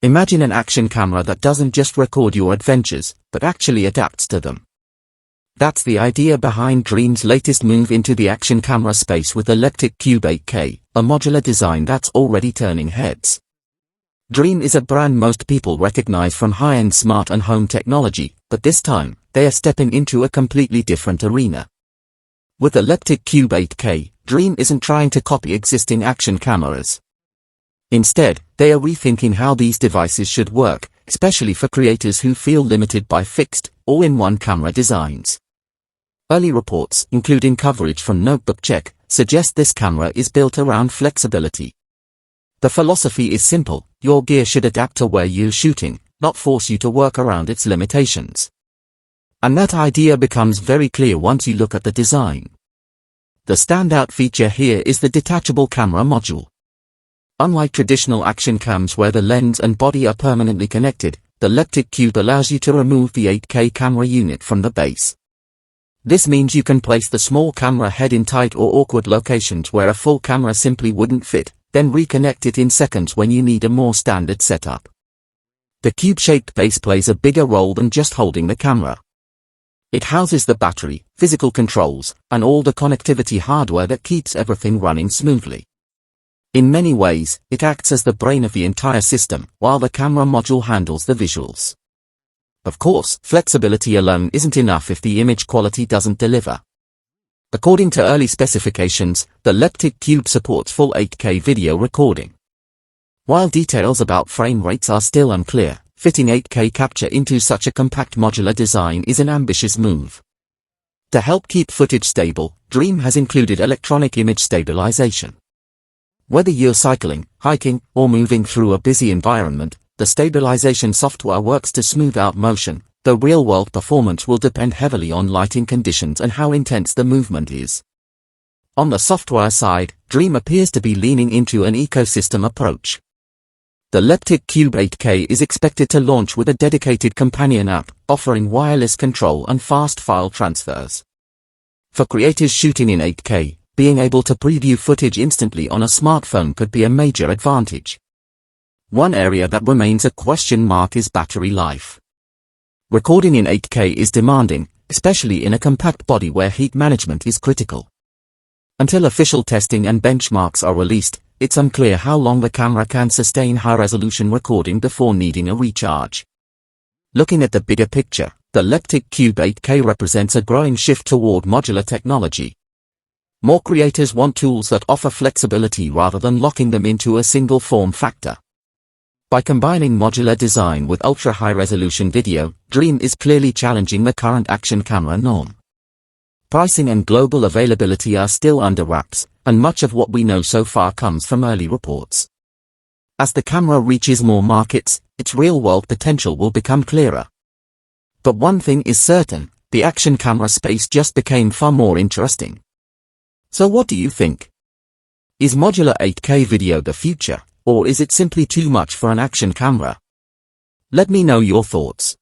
Imagine an action camera that doesn't just record your adventures, but actually adapts to them. That's the idea behind Dreame's latest move into the action camera space with the Leptic Cube 8K, a modular design that's already turning heads. Dreame is a brand most people recognize from high-end smart and home technology, but this time, they are stepping into a completely different arena. With the Leptic Cube 8K, Dreame isn't trying to copy existing action cameras. Instead, they are rethinking how these devices should work, especially for creators who feel limited by fixed, all-in-one camera designs. Early reports, including coverage from Notebook Check, suggest this camera is built around flexibility. The philosophy is simple: your gear should adapt to where you're shooting, not force you to work around its limitations. And that idea becomes very clear once you look at the design. The standout feature here is the detachable camera module. Unlike traditional action cams where the lens and body are permanently connected, the Leptic Cube allows you to remove the 8K camera unit from the base. This means you can place the small camera head in tight or awkward locations where a full camera simply wouldn't fit, then reconnect it in seconds when you need a more standard setup. The cube-shaped base plays a bigger role than just holding the camera. It houses the battery, physical controls, and all the connectivity hardware that keeps everything running smoothly. In many ways, it acts as the brain of the entire system, while the camera module handles the visuals. Of course, flexibility alone isn't enough if the image quality doesn't deliver. According to early specifications, the Leptic Cube supports full 8K video recording. While details about frame rates are still unclear, fitting 8K capture into such a compact modular design is an ambitious move. To help keep footage stable, Dreame has included electronic image stabilization. Whether you're cycling, hiking, or moving through a busy environment, the stabilization software works to smooth out motion. The real-world performance will depend heavily on lighting conditions and how intense the movement is. On the software side, Dreame appears to be leaning into an ecosystem approach. The Leptic Cube 8K is expected to launch with a dedicated companion app, offering wireless control and fast file transfers. For creators shooting in 8K, being able to preview footage instantly on a smartphone could be a major advantage. One area that remains a question mark is battery life. Recording in 8K is demanding, especially in a compact body where heat management is critical. Until official testing and benchmarks are released, it's unclear how long the camera can sustain high-resolution recording before needing a recharge. Looking at the bigger picture, the Leptic Cube 8K represents a growing shift toward modular technology. More creators want tools that offer flexibility rather than locking them into a single form factor. By combining modular design with ultra-high-resolution video, Dreame is clearly challenging the current action camera norm. Pricing and global availability are still under wraps, and much of what we know so far comes from early reports. As the camera reaches more markets, its real-world potential will become clearer. But one thing is certain: the action camera space just became far more interesting. So what do you think? Is modular 8K video the future, or is it simply too much for an action camera? Let me know your thoughts.